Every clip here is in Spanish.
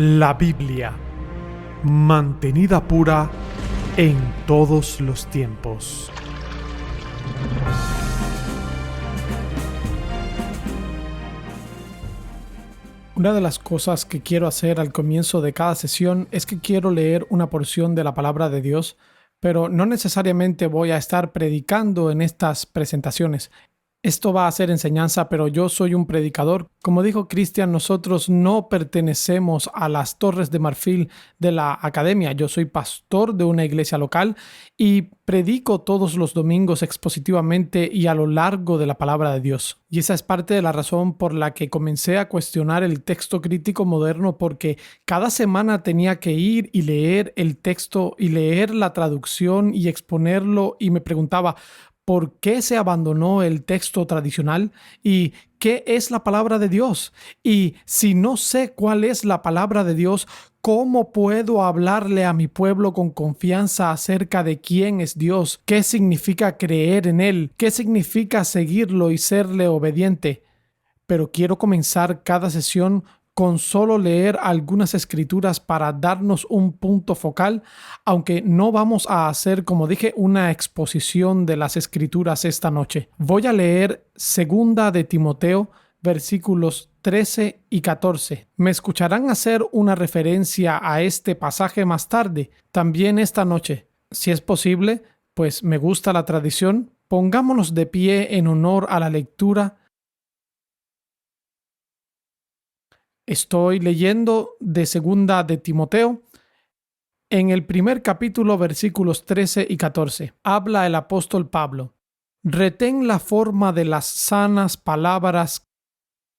La Biblia, mantenida pura en todos los tiempos. Una de las cosas que quiero hacer al comienzo de cada sesión es que quiero leer una porción de la palabra de Dios, pero no necesariamente voy a estar predicando en estas presentaciones. Esto va a ser enseñanza, pero yo soy un predicador. Como dijo Cristian, nosotros no pertenecemos a las Torres de Marfil de la academia. Yo soy pastor de una iglesia local y predico todos los domingos expositivamente y a lo largo de la palabra de Dios. Y esa es parte de la razón por la que comencé a cuestionar el texto crítico moderno, porque cada semana tenía que ir y leer el texto y leer la traducción y exponerlo, y me preguntaba, ¿por qué se abandonó el texto tradicional? ¿Y qué es la palabra de Dios? Y si no sé cuál es la palabra de Dios, ¿cómo puedo hablarle a mi pueblo con confianza acerca de quién es Dios? ¿Qué significa creer en Él? ¿Qué significa seguirlo y serle obediente? Pero quiero comenzar cada sesión con solo leer algunas escrituras para darnos un punto focal, aunque no vamos a hacer, como dije, una exposición de las escrituras esta noche. Voy a leer 2 de Timoteo, versículos 13 y 14. Me escucharán hacer una referencia a este pasaje más tarde, también esta noche. Si es posible, pues me gusta la tradición, pongámonos de pie en honor a la lectura. Estoy leyendo de 2 de Timoteo. En el primer capítulo, versículos 13 y 14, habla el apóstol Pablo. Retén la forma de las sanas palabras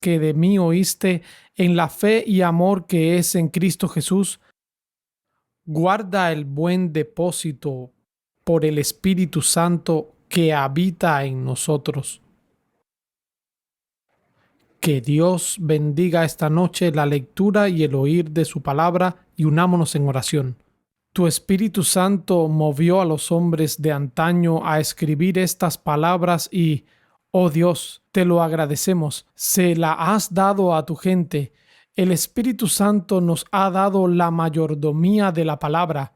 que de mí oíste en la fe y amor que es en Cristo Jesús. Guarda el buen depósito por el Espíritu Santo que habita en nosotros. Que Dios bendiga esta noche la lectura y el oír de su palabra, y unámonos en oración. Tu Espíritu Santo movió a los hombres de antaño a escribir estas palabras y, oh Dios, te lo agradecemos. Se la has dado a tu gente. El Espíritu Santo nos ha dado la mayordomía de la palabra.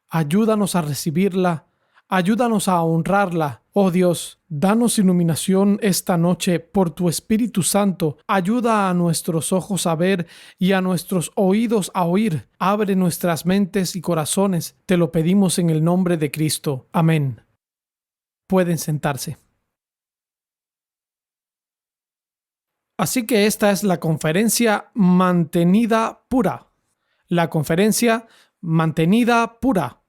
Ayúdanos a recibirla. Ayúdanos a honrarla. Oh Dios, danos iluminación esta noche por tu Espíritu Santo. Ayuda a nuestros ojos a ver y a nuestros oídos a oír. Abre nuestras mentes y corazones. Te lo pedimos en el nombre de Cristo. Amén. Pueden sentarse. Así que esta es la conferencia mantenida pura. La conferencia mantenida pura.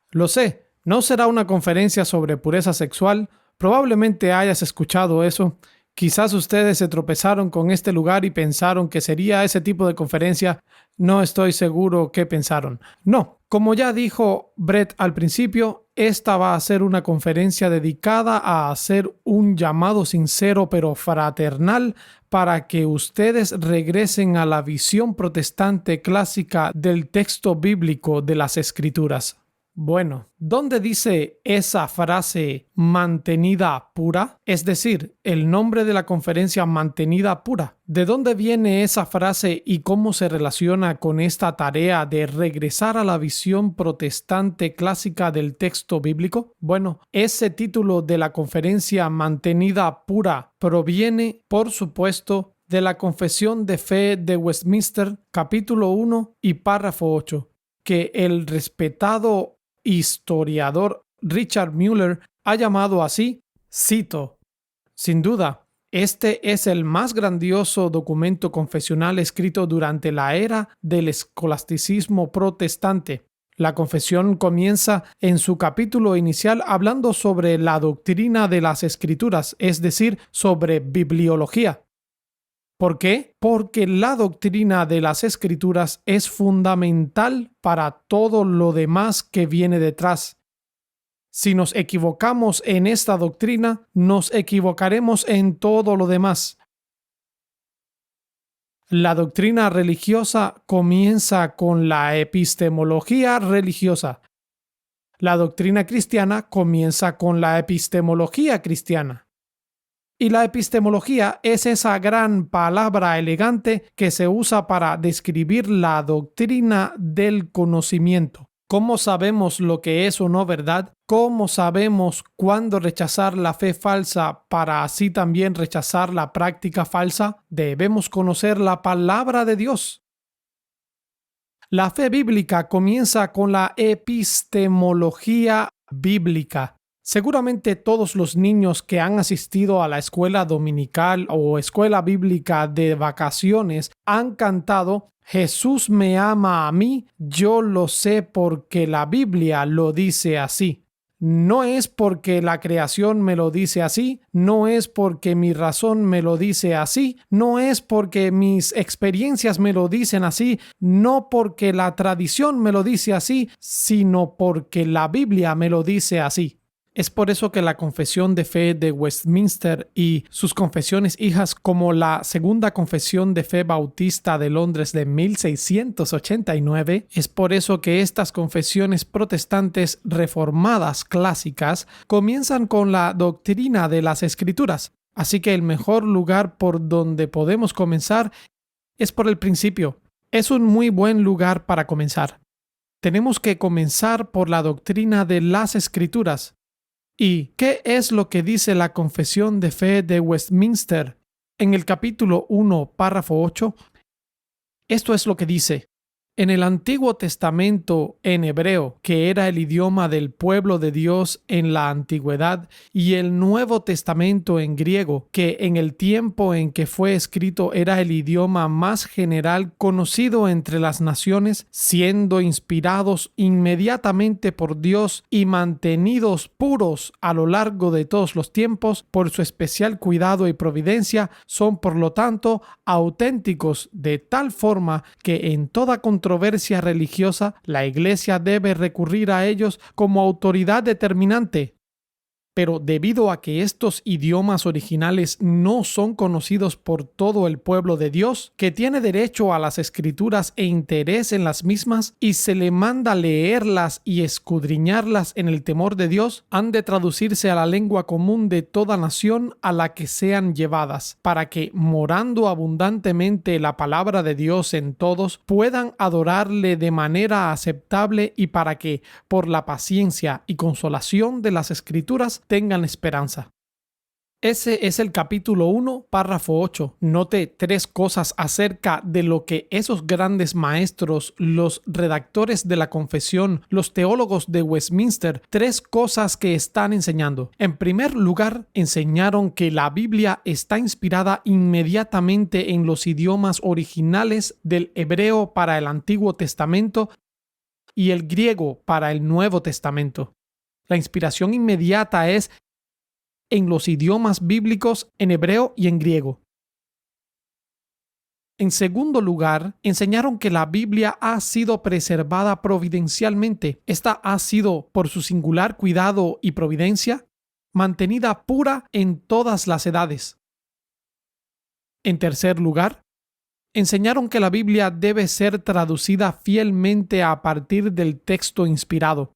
Lo sé. No será una conferencia sobre pureza sexual. Probablemente hayas escuchado eso. Quizás ustedes se tropezaron con este lugar y pensaron que sería ese tipo de conferencia. No estoy seguro qué pensaron. No, como ya dijo Brett al principio, esta va a ser una conferencia dedicada a hacer un llamado sincero pero fraternal para que ustedes regresen a la visión protestante clásica del texto bíblico de las Escrituras. Bueno, ¿dónde dice esa frase mantenida pura? Es decir, el nombre de la conferencia mantenida pura. ¿De dónde viene esa frase y cómo se relaciona con esta tarea de regresar a la visión protestante clásica del texto bíblico? Bueno, ese título de la conferencia mantenida pura proviene, por supuesto, de la Confesión de Fe de Westminster, capítulo 1 y párrafo 8, que el respetado historiador Richard Muller ha llamado así, cito, sin duda, este es el más grandioso documento confesional escrito durante la era del escolasticismo protestante. La confesión comienza en su capítulo inicial hablando sobre la doctrina de las Escrituras, es decir, sobre bibliología. ¿Por qué? Porque la doctrina de las Escrituras es fundamental para todo lo demás que viene detrás. Si nos equivocamos en esta doctrina, nos equivocaremos en todo lo demás. La doctrina religiosa comienza con la epistemología religiosa. La doctrina cristiana comienza con la epistemología cristiana. Y la epistemología es esa gran palabra elegante que se usa para describir la doctrina del conocimiento. ¿Cómo sabemos lo que es o no verdad? ¿Cómo sabemos cuándo rechazar la fe falsa para así también rechazar la práctica falsa? Debemos conocer la palabra de Dios. La fe bíblica comienza con la epistemología bíblica. Seguramente todos los niños que han asistido a la escuela dominical o escuela bíblica de vacaciones han cantado Jesús me ama a mí, yo lo sé porque la Biblia lo dice así. No es porque la creación me lo dice así, no es porque mi razón me lo dice así, no es porque mis experiencias me lo dicen así, no porque la tradición me lo dice así, sino porque la Biblia me lo dice así. Es por eso que la Confesión de Fe de Westminster y sus confesiones hijas como la Segunda Confesión de Fe Bautista de Londres de 1689, es por eso que estas confesiones protestantes reformadas clásicas comienzan con la doctrina de las Escrituras. Así que el mejor lugar por donde podemos comenzar es por el principio. Es un muy buen lugar para comenzar. Tenemos que comenzar por la doctrina de las Escrituras. ¿Y qué es lo que dice la Confesión de Fe de Westminster? En el capítulo 1, párrafo 8, esto es lo que dice. En el Antiguo Testamento en hebreo, que era el idioma del pueblo de Dios en la antigüedad, y el Nuevo Testamento en griego, que en el tiempo en que fue escrito era el idioma más general conocido entre las naciones, siendo inspirados inmediatamente por Dios y mantenidos puros a lo largo de todos los tiempos por su especial cuidado y providencia, son por lo tanto auténticos de tal forma que en toda controversia religiosa, la Iglesia debe recurrir a ellos como autoridad determinante. Pero debido a que estos idiomas originales no son conocidos por todo el pueblo de Dios, que tiene derecho a las Escrituras e interés en las mismas, y se le manda leerlas y escudriñarlas en el temor de Dios, han de traducirse a la lengua común de toda nación a la que sean llevadas, para que, morando abundantemente la palabra de Dios en todos, puedan adorarle de manera aceptable y para que, por la paciencia y consolación de las Escrituras, tengan esperanza. Ese es el capítulo 1, párrafo 8. Note 3 cosas acerca de lo que esos grandes maestros, los redactores de la confesión, los teólogos de Westminster, 3 cosas que están enseñando. En primer lugar, enseñaron que la Biblia está inspirada inmediatamente en los idiomas originales del hebreo para el Antiguo Testamento y el griego para el Nuevo Testamento. La inspiración inmediata es en los idiomas bíblicos en hebreo y en griego. En segundo lugar, enseñaron que la Biblia ha sido preservada providencialmente. Esta ha sido, por su singular cuidado y providencia, mantenida pura en todas las edades. En tercer lugar, enseñaron que la Biblia debe ser traducida fielmente a partir del texto inspirado.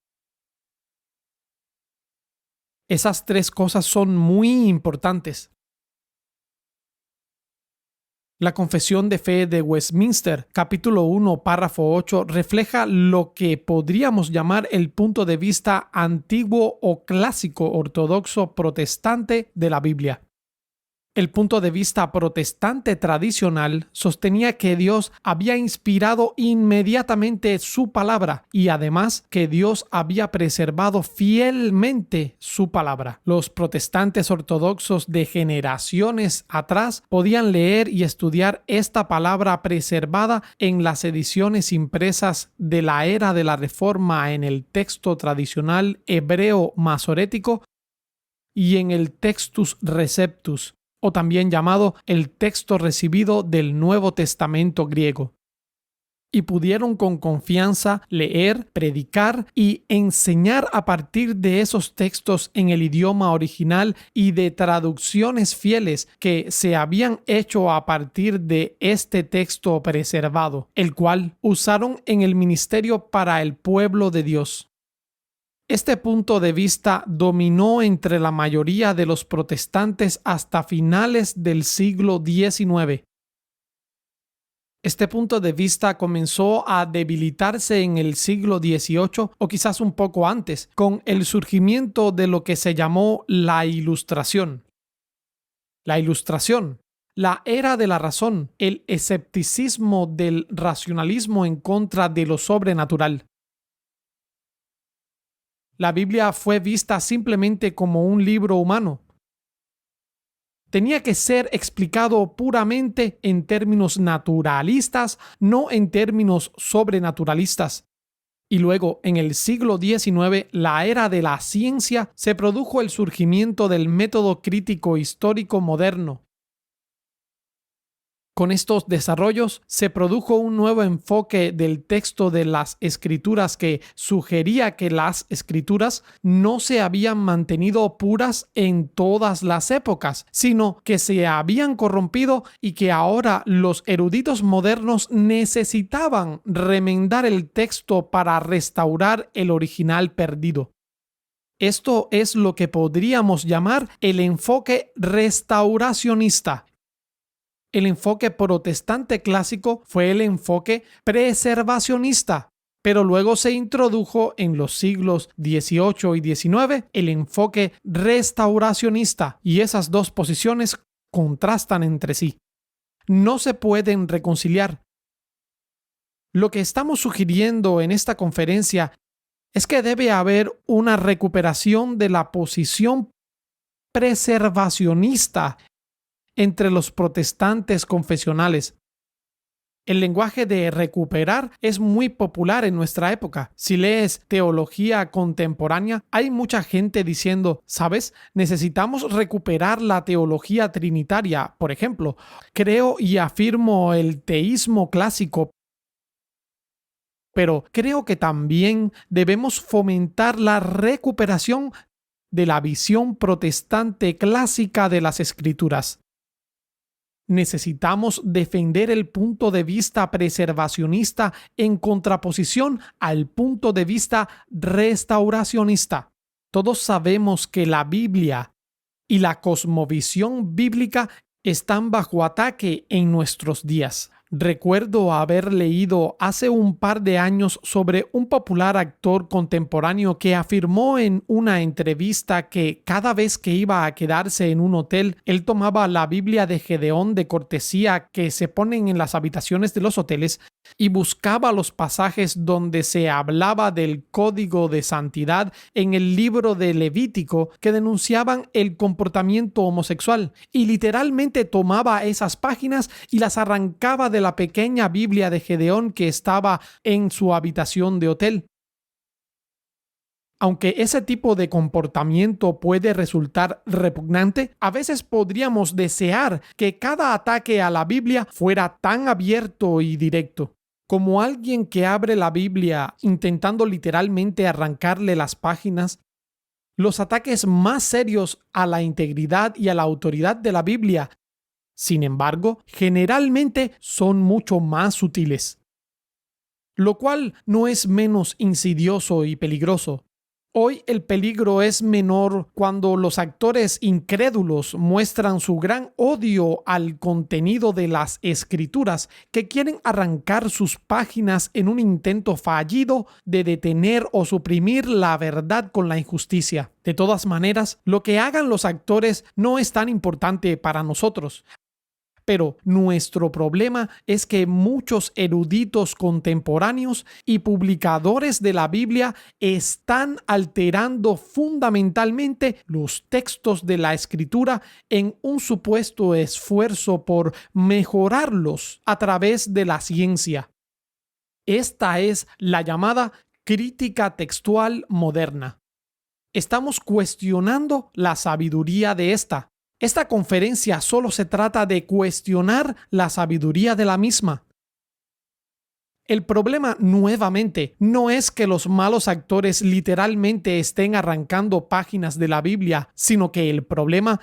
Esas 3 cosas son muy importantes. La Confesión de Fe de Westminster, capítulo 1, párrafo 8, refleja lo que podríamos llamar el punto de vista antiguo o clásico ortodoxo protestante de la Biblia. El punto de vista protestante tradicional sostenía que Dios había inspirado inmediatamente su palabra y además que Dios había preservado fielmente su palabra. Los protestantes ortodoxos de generaciones atrás podían leer y estudiar esta palabra preservada en las ediciones impresas de la era de la Reforma en el texto tradicional hebreo masorético y en el Textus Receptus, o también llamado el texto recibido del Nuevo Testamento griego. Y pudieron con confianza leer, predicar y enseñar a partir de esos textos en el idioma original y de traducciones fieles que se habían hecho a partir de este texto preservado, el cual usaron en el ministerio para el pueblo de Dios. Este punto de vista dominó entre la mayoría de los protestantes hasta finales del siglo XIX. Este punto de vista comenzó a debilitarse en el siglo XVIII o quizás un poco antes, con el surgimiento de lo que se llamó la Ilustración. La Ilustración, la era de la razón, el escepticismo del racionalismo en contra de lo sobrenatural. La Biblia fue vista simplemente como un libro humano. Tenía que ser explicado puramente en términos naturalistas, no en términos sobrenaturalistas. Y luego, en el siglo XIX, la era de la ciencia, se produjo el surgimiento del método crítico histórico moderno. Con estos desarrollos se produjo un nuevo enfoque del texto de las Escrituras que sugería que las Escrituras no se habían mantenido puras en todas las épocas, sino que se habían corrompido y que ahora los eruditos modernos necesitaban remendar el texto para restaurar el original perdido. Esto es lo que podríamos llamar el enfoque restauracionista. El enfoque protestante clásico fue el enfoque preservacionista, pero luego se introdujo en los siglos XVIII y XIX el enfoque restauracionista, y esas dos posiciones contrastan entre sí. No se pueden reconciliar. Lo que estamos sugiriendo en esta conferencia es que debe haber una recuperación de la posición preservacionista entre los protestantes confesionales. El lenguaje de recuperar es muy popular en nuestra época. Si lees teología contemporánea, hay mucha gente diciendo, ¿sabes? Necesitamos recuperar la teología trinitaria. Por ejemplo, creo y afirmo el teísmo clásico, pero creo que también debemos fomentar la recuperación de la visión protestante clásica de las Escrituras. Necesitamos defender el punto de vista preservacionista en contraposición al punto de vista restauracionista. Todos sabemos que la Biblia y la cosmovisión bíblica están bajo ataque en nuestros días. Recuerdo haber leído hace un par de años sobre un popular actor contemporáneo que afirmó en una entrevista que cada vez que iba a quedarse en un hotel, él tomaba la Biblia de Gedeón de cortesía que se ponen en las habitaciones de los hoteles y buscaba los pasajes donde se hablaba del código de santidad en el libro de Levítico que denunciaban el comportamiento homosexual, y literalmente tomaba esas páginas y las arrancaba de la pequeña Biblia de Gedeón que estaba en su habitación de hotel. Aunque ese tipo de comportamiento puede resultar repugnante, a veces podríamos desear que cada ataque a la Biblia fuera tan abierto y directo. Como alguien que abre la Biblia intentando literalmente arrancarle las páginas, los ataques más serios a la integridad y a la autoridad de la Biblia, sin embargo, generalmente son mucho más sutiles, lo cual no es menos insidioso y peligroso. Hoy el peligro es menor cuando los actores incrédulos muestran su gran odio al contenido de las Escrituras, que quieren arrancar sus páginas en un intento fallido de detener o suprimir la verdad con la injusticia. De todas maneras, lo que hagan los actores no es tan importante para nosotros. Pero nuestro problema es que muchos eruditos contemporáneos y publicadores de la Biblia están alterando fundamentalmente los textos de la Escritura en un supuesto esfuerzo por mejorarlos a través de la ciencia. Esta es la llamada crítica textual moderna. Estamos cuestionando la sabiduría de esta. Esta conferencia solo se trata de cuestionar la sabiduría de la misma. El problema, nuevamente, no es que los malos actores literalmente estén arrancando páginas de la Biblia, sino que el problema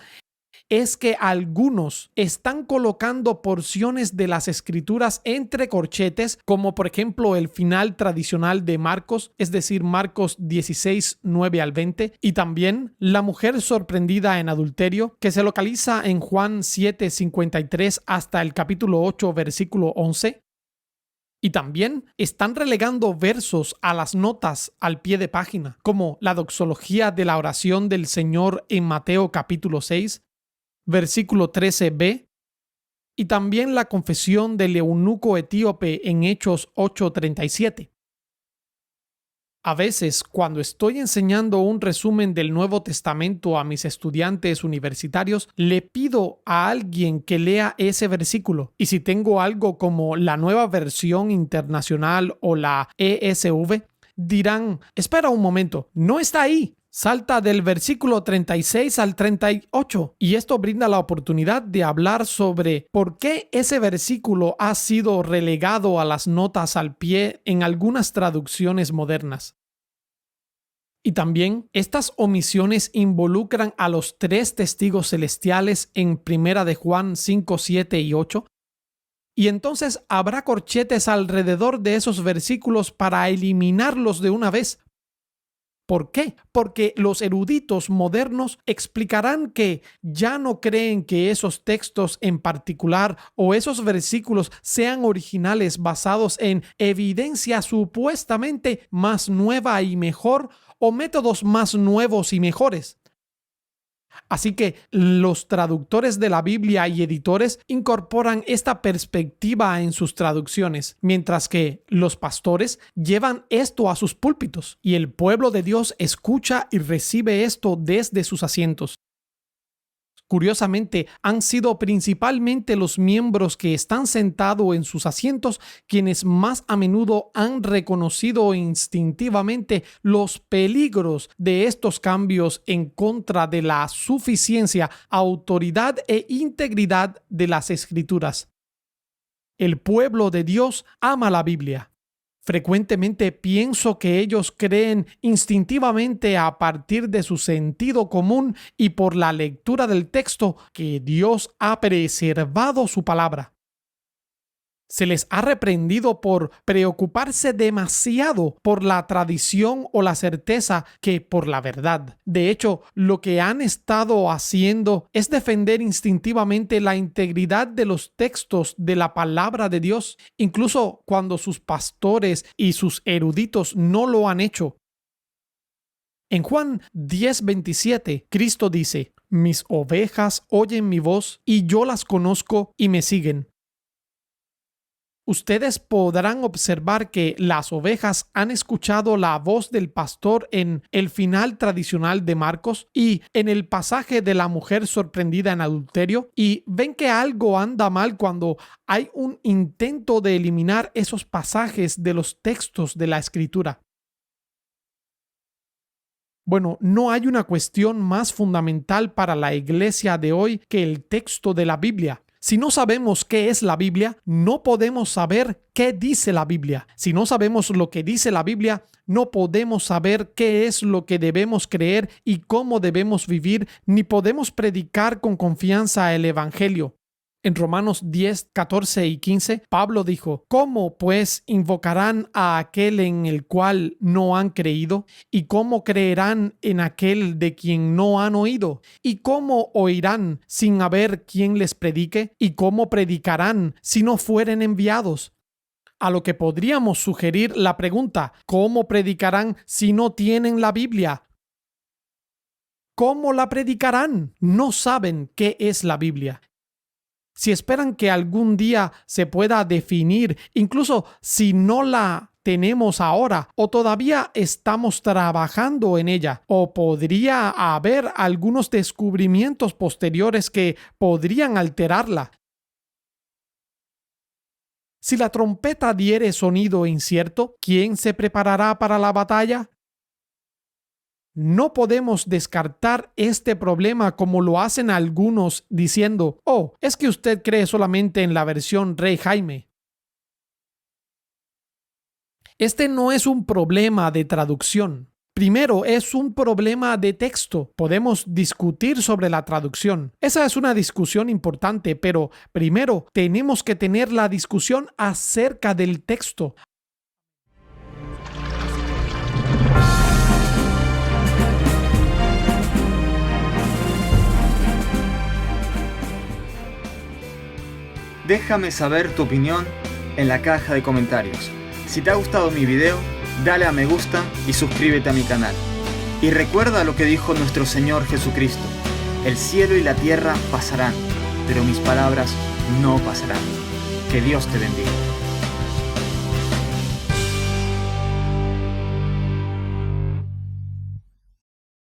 es que algunos están colocando porciones de las escrituras entre corchetes, como por ejemplo el final tradicional de Marcos, es decir, Marcos 16, 9 al 20, y también la mujer sorprendida en adulterio, que se localiza en Juan 7, 53 hasta el capítulo 8, versículo 11. Y también están relegando versos a las notas al pie de página, como la doxología de la oración del Señor en Mateo capítulo 6, versículo 13b, y también la confesión del eunuco etíope en Hechos 8:37. A veces, cuando estoy enseñando un resumen del Nuevo Testamento a mis estudiantes universitarios, le pido a alguien que lea ese versículo. Y si tengo algo como la Nueva Versión Internacional o la ESV, dirán, espera un momento, no está ahí. Salta del versículo 36 al 38, y esto brinda la oportunidad de hablar sobre por qué ese versículo ha sido relegado a las notas al pie en algunas traducciones modernas. Y también estas omisiones involucran a los 3 testigos celestiales en 1 de Juan 5, 7 y 8. Y entonces habrá corchetes alrededor de esos versículos para eliminarlos de una vez. ¿Por qué? Porque los eruditos modernos explicarán que ya no creen que esos textos en particular o esos versículos sean originales basados en evidencia supuestamente más nueva y mejor o métodos más nuevos y mejores. Así que los traductores de la Biblia y editores incorporan esta perspectiva en sus traducciones, mientras que los pastores llevan esto a sus púlpitos y el pueblo de Dios escucha y recibe esto desde sus asientos. Curiosamente, han sido principalmente los miembros que están sentados en sus asientos quienes más a menudo han reconocido instintivamente los peligros de estos cambios en contra de la suficiencia, autoridad e integridad de las Escrituras. El pueblo de Dios ama la Biblia. Frecuentemente pienso que ellos creen instintivamente a partir de su sentido común y por la lectura del texto que Dios ha preservado su palabra. Se les ha reprendido por preocuparse demasiado por la tradición o la certeza que por la verdad. De hecho, lo que han estado haciendo es defender instintivamente la integridad de los textos de la palabra de Dios, incluso cuando sus pastores y sus eruditos no lo han hecho. En Juan 10:27, Cristo dice, «Mis ovejas oyen mi voz y yo las conozco y me siguen». Ustedes podrán observar que las ovejas han escuchado la voz del pastor en el final tradicional de Marcos y en el pasaje de la mujer sorprendida en adulterio, y ven que algo anda mal cuando hay un intento de eliminar esos pasajes de los textos de la Escritura. Bueno, no hay una cuestión más fundamental para la iglesia de hoy que el texto de la Biblia. Si no sabemos qué es la Biblia, no podemos saber qué dice la Biblia. Si no sabemos lo que dice la Biblia, no podemos saber qué es lo que debemos creer y cómo debemos vivir, ni podemos predicar con confianza el Evangelio. En Romanos 10, 14 y 15, Pablo dijo, ¿cómo pues invocarán a aquel en el cual no han creído? ¿Y cómo creerán en aquel de quien no han oído? ¿Y cómo oirán sin haber quien les predique? ¿Y cómo predicarán si no fueren enviados? A lo que podríamos sugerir la pregunta, ¿cómo predicarán si no tienen la Biblia? ¿Cómo la predicarán? No saben qué es la Biblia. Si esperan que algún día se pueda definir, incluso si no la tenemos ahora o todavía estamos trabajando en ella, o podría haber algunos descubrimientos posteriores que podrían alterarla. Si la trompeta diere sonido incierto, ¿quién se preparará para la batalla? No podemos descartar este problema como lo hacen algunos diciendo, oh, es que usted cree solamente en la versión Rey Jaime. Este no es un problema de traducción. Primero, es un problema de texto. Podemos discutir sobre la traducción. Esa es una discusión importante, pero primero tenemos que tener la discusión acerca del texto. Déjame saber tu opinión en la caja de comentarios. Si te ha gustado mi video, dale a me gusta y suscríbete a mi canal. Y recuerda lo que dijo nuestro Señor Jesucristo: el cielo y la tierra pasarán, pero mis palabras no pasarán. Que Dios te bendiga.